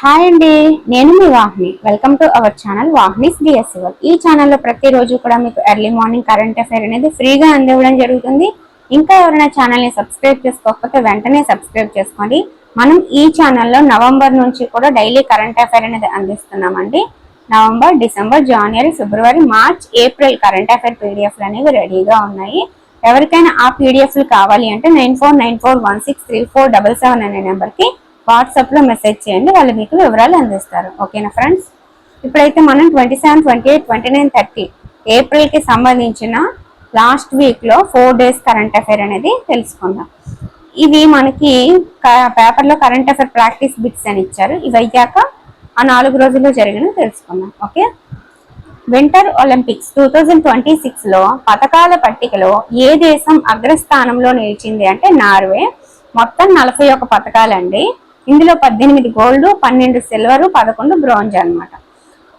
Hi అండి, నేను మీ Vahini. Welcome to our channel Vahini's DSL. ఈ ఛానల్లో ప్రతిరోజు కూడా మీకు ఎర్లీ మార్నింగ్ కరెంట్ అఫైర్ అనేది ఫ్రీగా అందివ్వడం జరుగుతుంది. ఇంకా ఎవరైనా ఛానల్ని సబ్స్క్రైబ్ చేసుకోకపోతే వెంటనే సబ్స్క్రైబ్ చేసుకోండి. మనం ఈ ఛానల్లో నవంబర్ నుంచి కూడా డైలీ కరెంట్ అఫైర్ అనేది అందిస్తున్నామండి. నవంబర్, డిసెంబర్, జనవరి, ఫిబ్రవరి, మార్చ్, ఏప్రిల్ కరెంట్ అఫైర్ పీడిఎఫ్లు అనేవి రెడీగా ఉన్నాయి. ఎవరికైనా ఆ పీడిఎఫ్లు కావాలి అంటే 9494163477 అనే నెంబర్కి వాట్సాప్ లో మెసేజ్ చేయండి, వాళ్ళు మీకు వివరాలు అందిస్తారు. ఓకేనా ఫ్రెండ్స్, ఇప్పుడైతే మనం 27, 28, 29, 30 ఏప్రిల్ కి సంబంధించిన లాస్ట్ వీక్ లో 4 డేస్ కరెంట్ అఫైర్ అనేది తెలుసుకుందాం. ఇవి మనకి పేపర్ లో కరెంట్ అఫైర్ ప్రాక్టీస్ బిట్స్ అని ఇచ్చారు. ఇవి అయ్యాక ఆ 4 రోజుల్లో జరిగిన తెలుసుకుందాం. ఓకే, వింటర్ ఒలింపిక్స్ 2026 లో పథకాల పట్టికలో ఏ దేశం అగ్రస్థానంలో నిలిచింది అంటే నార్వే. మొత్తం 41 పథకాలండి. ఇందులో 18 గోల్డ్, 12 సిల్వర్, 11 బ్రోంజ్ అనమాట.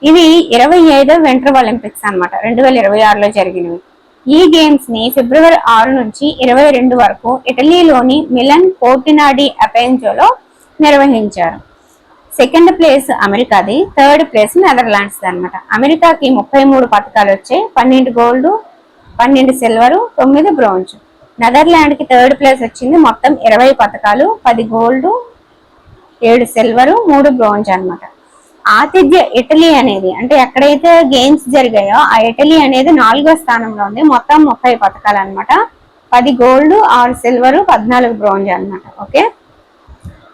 ఇవి 25వ వింటర్ ఒలింపిక్స్ అనమాట, 2026లో జరిగినవి. ఈ గేమ్స్ ని ఫిబ్రవరి 6 నుంచి 22 వరకు ఇటలీలోని మిలన్ కోర్టినాడి అపెంజోలో నిర్వహించారు. సెకండ్ ప్లేస్ అమెరికాది, థర్డ్ ప్లేస్ నెదర్లాండ్స్ అనమాట. అమెరికాకి 33 పథకాలు వచ్చాయి, 12 గోల్డ్, 12 సిల్వర్, 9 బ్రోంజ్. నెదర్లాండ్ కి థర్డ్ ప్లేస్ వచ్చింది, మొత్తం 20 పథకాలు, 10 గోల్డ్, 7 సిల్వర్, 3 బ్రోంజ్ అనమాట. ఆతిథ్య ఇటలీ అనేది అంటే ఎక్కడైతే గేమ్స్ జరిగాయో ఆ ఇటలీ అనేది 4వ స్థానంలో ఉంది, మొత్తం 30 పథకాలు అనమాట. 10 గోల్డ్, 6 సిల్వర్, 14 బ్రోంజ్ అనమాట. ఓకే,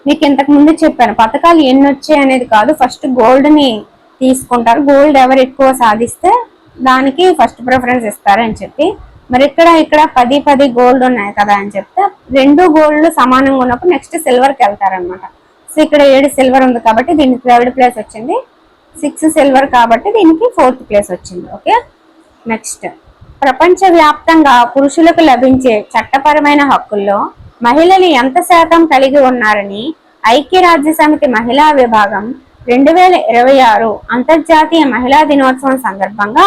మీకు ఇంతకు ముందు చెప్పాను పథకాలు ఎన్ని వచ్చాయి అనేది కాదు, ఫస్ట్ గోల్డ్ ని తీసుకుంటారు. గోల్డ్ ఎవరు ఎక్కువ సాధిస్తే దానికి ఫస్ట్ ప్రిఫరెన్స్ ఇస్తారని చెప్పి, మరి ఇక్కడ 10 గోల్డ్ ఉన్నాయి కదా అని చెప్తే 2 గోల్డ్ సమానంగా ఉన్నప్పుడు నెక్స్ట్ సిల్వర్కి వెళ్తారనమాట. సో ఇక్కడ 7 సిల్వర్ ఉంది కాబట్టి దీనికి 3rd ప్లేస్ వచ్చింది, 6 సిల్వర్ కాబట్టి దీనికి 4th ప్లేస్ వచ్చింది. ఓకే, నెక్స్ట్ ప్రపంచవ్యాప్తంగా పురుషులకు లభించే చట్టపరమైన హక్కుల్లో మహిళలు ఎంత శాతం కలిగి ఉన్నారని ఐక్యరాజ్య సమితి మహిళా విభాగం 2026 అంతర్జాతీయ మహిళా దినోత్సవం సందర్భంగా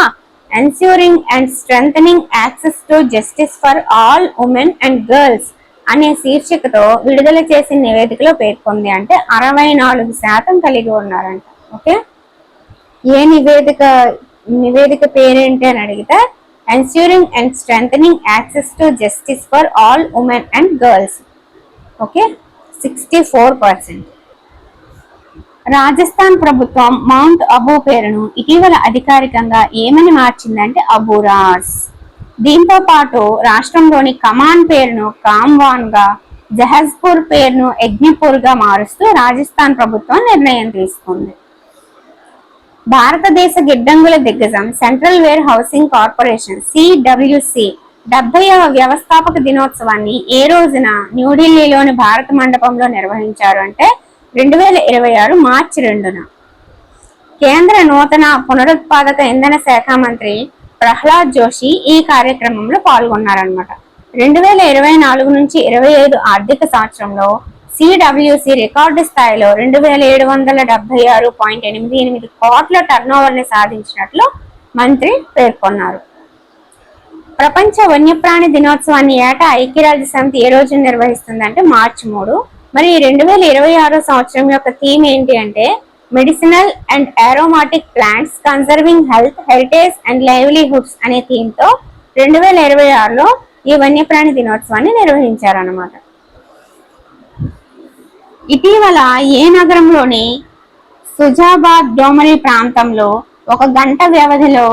ensuring and strengthening access to justice for all women and girls అనే శీర్షికతో విడుదల చేసిన నివేదికలో పేర్కొంది. అంటే 64% కలిగి ఉన్నారంట. ఓకే, ఏ నివేదిక పేరేంటి అని అడిగితే ensuring and strengthening access to justice for all women and girls. Okay, 64%. Rajasthan ప్రభుత్వం మౌంట్ అబూ పేరును ఇటీవల అధికారికంగా ఏమని మార్చిందంటే అబూరాస్. దీంతో పాటు రాష్ట్రంలోని కమాన్ పేరును కామ్వాన్ గా, జహజ్పూర్ పేరును యజ్ఞపూర్ గా మారుస్తూ రాజస్థాన్ ప్రభుత్వం నిర్ణయం తీసుకుంది. భారతదేశ గిడ్డంగుల దిగ్గజం central warehousing corporation CWC 70వ వ్యవస్థాపక దినోత్సవాన్ని ఏ రోజున న్యూఢిల్లీలోని భారత మండపంలో నిర్వహించారు అంటే 2026 మార్చి 2న. కేంద్ర నూతన పునరుత్పాదక ఇంధన శాఖ మంత్రి ప్రహ్లాద్ జోషి ఈ కార్యక్రమంలో పాల్గొన్నారనమాట. 2024 నుంచి 25 ఆర్థిక సంవత్సరంలో CWC రికార్డు స్థాయిలో 2776.88 కోట్ల టర్నోవర్ ని సాధించినట్లు మంత్రి పేర్కొన్నారు. ప్రపంచ వన్యప్రాణి దినోత్సవాన్ని ఏటా ఐక్యరాజ్య సమితి ఏ రోజు నిర్వహిస్తుందంటే మార్చి 3. మరి 2026 సంవత్సరం యొక్క థీమ్ ఏంటి అంటే medicinal and aromatic plants conserving health, heritage and livelihoods అనే థీమ్ తో 2026లో ఈ వన్యప్రాణి దినోత్సవాన్ని నిర్వహించారన్నమాట. ఇటీవల ఏ నగరంలోని సుజాబాద్ డోమరి ప్రాంతంలో 1 గంట వ్యవధిలో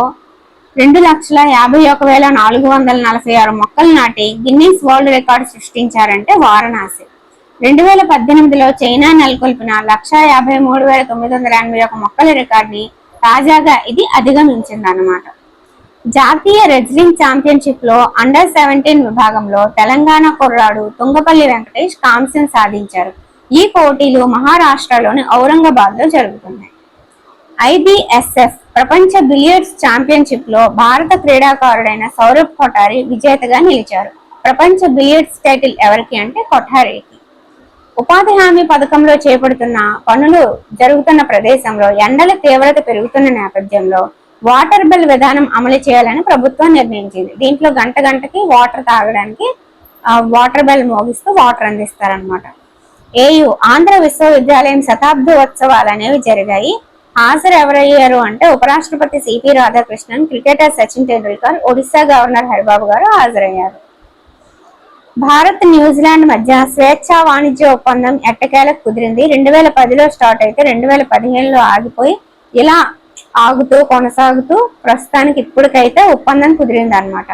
2,51,446 మొక్కలు నాటి గిన్నీస్ వరల్డ్ రికార్డు సృష్టించారంటే వారణాసి. 2018లో చైనా నెలకొల్పిన 1,53,981 మొక్కల రికార్డుని తాజాగా ఇది అధిగమించింది అన్నమాట. జాతీయ రెజ్లింగ్ ఛాంపియన్షిప్ లో అండర్ 17 విభాగంలో తెలంగాణ కుర్రాడు తుంగపల్లి వెంకటేష్ కాంస్యం సాధించారు. ఈ పోటీలు మహారాష్ట్రలోని ఔరంగాబాద్ లో జరుగుతున్నాయి. IBSF ప్రపంచ బిలియర్డ్స్ ఛాంపియన్షిప్ లో భారత క్రీడాకారుడైన సౌరభ్ కొఠారి విజేతగా నిలిచారు. ప్రపంచ బిలియర్డ్స్ టైటిల్ ఎవరికి అంటే కొఠారికి. ఉపాధి హామీ పథకంలో చేపడుతున్న పనులు జరుగుతున్న ప్రదేశంలో ఎండల తీవ్రత పెరుగుతున్న నేపథ్యంలో వాటర్ బెల్ విధానం అమలు చేయాలని ప్రభుత్వం నిర్ణయించింది. దీంట్లో గంటకి వాటర్ తాగడానికి వాటర్ బెల్ మోగిస్తూ వాటర్ అందిస్తారనమాట. ఏయు ఆంధ్ర విశ్వవిద్యాలయం శతాబ్ది ఉత్సవాలు అనేవి జరిగాయి. హాజరు ఎవరయ్యారు అంటే ఉపరాష్ట్రపతి CP Radhakrishnan, cricketer Sachin Tendulkar, Odisha governor Haribabu గారు హాజరయ్యారు. భారత్ న్యూజిలాండ్ మధ్య స్వేచ్ఛా వాణిజ్య ఒప్పందం ఎట్టకేలకు కుదిరింది. 2010లో స్టార్ట్ అయితే 2015లో ఆగిపోయి ఇలా ఆగుతూ కొనసాగుతూ ప్రస్తుతానికి ఇప్పటికైతే ఒప్పందం కుదిరింది అనమాట.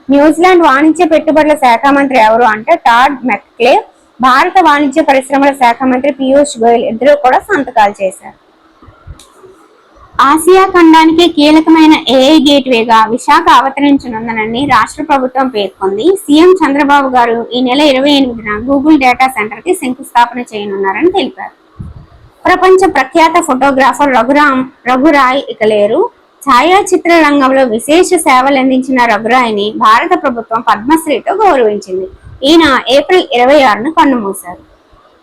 న్యూజిలాండ్ వాణిజ్య పెట్టుబడుల శాఖ మంత్రి ఎవరు అంటే టాడ్ మెక్క్లేవ్, భారత వాణిజ్య పరిశ్రమల శాఖ మంత్రి పీయూష్ గోయల్ ఇద్దరు కూడా సంతకాలు చేశారు. ఆసియా ఖండానికి కీలకమైన ఏఐ గేట్వేగా విశాఖ అవతరించనుందనని రాష్ట్ర ప్రభుత్వం పేర్కొంది. సీఎం చంద్రబాబు గారు ఈ నెల 28న గూగుల్ డేటా సెంటర్ కి శంకుస్థాపన చేయనున్నారని తెలిపారు. ప్రపంచ ప్రఖ్యాత ఫోటోగ్రాఫర్ రఘురాయ్ ఇక లేరు. ఛాయాచిత్ర రంగంలో విశేష సేవలు అందించిన రఘురాయ్ని భారత ప్రభుత్వం పద్మశ్రీతో గౌరవించింది. ఈయన ఏప్రిల్ 26న కన్నుమూశారు.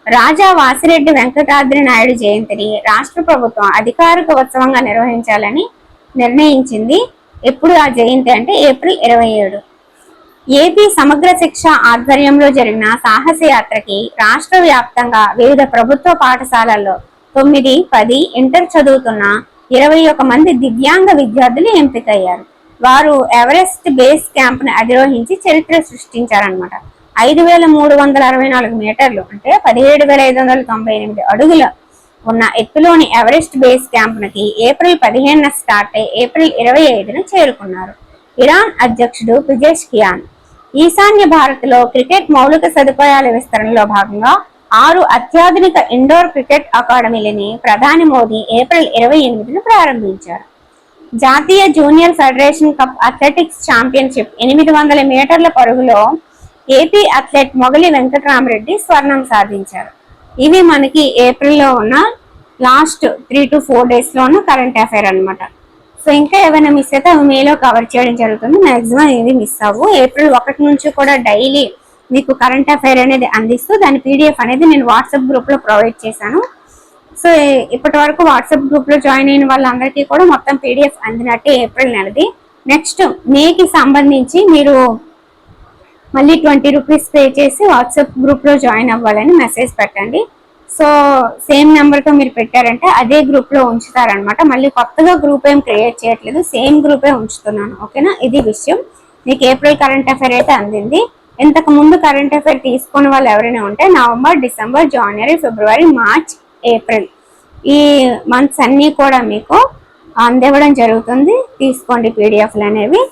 రాజా వాసిరెడ్డి వెంకటాద్రి నాయుడు జయంతిని రాష్ట్ర ప్రభుత్వం అధికారిక ఉత్సవంగా నిర్వహించాలని నిర్ణయించింది. ఎప్పుడు ఆ జయంతి అంటే ఏప్రిల్ 27. ఏపీ సమగ్ర శిక్ష ఆధ్వర్యంలో జరిగిన సాహస యాత్రకి రాష్ట్ర వ్యాప్తంగా వివిధ ప్రభుత్వ పాఠశాలల్లో 9, 10 ఇంటర్ చదువుతున్న 21 మంది దివ్యాంగ విద్యార్థులు ఎంపికయ్యారు. వారు ఎవరెస్ట్ బేస్ క్యాంప్ ను అధిరోహించి చరిత్ర సృష్టించారనమాట. 5364 మీటర్లు అంటే 17,598 అడుగుల ఉన్న ఎత్తులోని ఎవరెస్ట్ బేస్ క్యాంప్ నకి ఏప్రిల్ 15న స్టార్ట్ అయి ఏప్రిల్ 25న చేరుకున్నారు. ఇరాన్ అధ్యక్షుడు పిజెష్కియాన్ ఈశాన్య భారత్ లో క్రికెట్ మౌలిక సదుపాయాల విస్తరణలో భాగంగా 6 అత్యాధునిక ఇండోర్ క్రికెట్ అకాడమీలని ప్రధాని మోదీ ఏప్రిల్ 28న ప్రారంభించారు. జాతీయ junior federation cup athletics championship 800 మీటర్ల పరుగులో ఏపీ అథ్లెట్ మొగలి వెంకటరామరెడ్డి స్వర్ణం సాధించారు. ఇవి మనకి ఏప్రిల్లో ఉన్న లాస్ట్ 3 to 4 days లో ఉన్న కరెంట్ అఫైర్ అనమాట. సో ఇంకా ఏమైనా మిస్ అయితే అవి మేలో కవర్ చేయడం జరుగుతుంది. మాక్సిమం ఏది మిస్ అవ్వు. ఏప్రిల్ 1 నుంచి కూడా డైలీ మీకు కరెంట్ అఫైర్ అనేది అందిస్తూ దాని పీడిఎఫ్ అనేది నేను వాట్సాప్ గ్రూప్ లో ప్రొవైడ్ చేశాను. సో ఇప్పటి వరకు వాట్సాప్ గ్రూప్ లో జాయిన్ అయిన వాళ్ళందరికీ కూడా మొత్తం పీడిఎఫ్ అందినట్టే ఏప్రిల్ నెలది. నెక్స్ట్ మేకి సంబంధించి మీరు మళ్ళీ 20 రూపీస్ పే చేసి వాట్సాప్ గ్రూప్ లో జాయిన్ అవ్వాలని మెసేజ్ పెట్టండి. సో సేమ్ నెంబర్తో మీరు పెట్టారంటే అదే గ్రూప్ లో ఉంచుతారనమాట. మళ్ళీ కొత్తగా గ్రూప్ ఏం క్రియేట్ చేయట్లేదు, సేమ్ గ్రూపే ఉంచుతున్నాను. ఓకేనా, ఇది విషయం. మీకు ఏప్రిల్ కరెంట్ అఫైర్ అయితే అందింది. ఇంతకు ముందు కరెంట్ అఫైర్ తీసుకున్న వాళ్ళు ఎవరైనా ఉంటే నవంబర్, డిసెంబర్, జనవరి, ఫిబ్రవరి, మార్చ్, ఏప్రిల్ ఈ మంత్స్ అన్నీ కూడా మీకు అందివ్వడం జరుగుతుంది. తీసుకోండి పీడిఎఫ్లు అనేవి.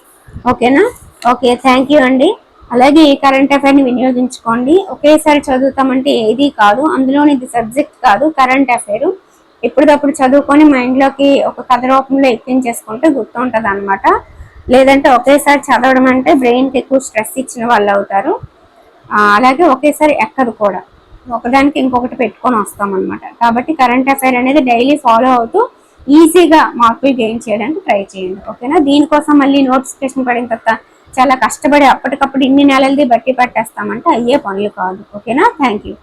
ఓకేనా, ఓకే, థ్యాంక్ యూ అండి. అలాగే ఈ కరెంట్ అఫైర్ని వినియోగించుకోండి. ఒకేసారి చదువుతామంటే ఏది కాదు, అందులోని ఇది సబ్జెక్ట్ కాదు, కరెంట్ అఫైర్. ఎప్పటికప్పుడు చదువుకొని మైండ్లోకి ఒక కథ రూపంలో ఎక్కించేసుకుంటే గుర్తుంటుంది అనమాట. లేదంటే ఒకేసారి చదవడం అంటే బ్రెయిన్కి ఎక్కువ స్ట్రెస్ ఇచ్చిన వాళ్ళు అవుతారు. అలాగే ఒకేసారి ఎక్కదు కూడా, ఒకదానికి ఇంకొకటి పెట్టుకొని వస్తాం అనమాట. కాబట్టి కరెంట్ అఫైర్ అనేది డైలీ ఫాలో అవుతూ ఈజీగా మార్కులు గెయిన్ చేయడానికి ట్రై చేయండి. ఓకేనా, దీనికోసం మళ్ళీ నోటిఫికేషన్ పడిన తర్వాత చాలా కష్టపడి అప్పటికప్పుడు ఇన్ని నెలలది బట్టి పట్టేస్తామంటే అయ్యే పనులు కాదు. ఓకేనా, థ్యాంక్ యూ.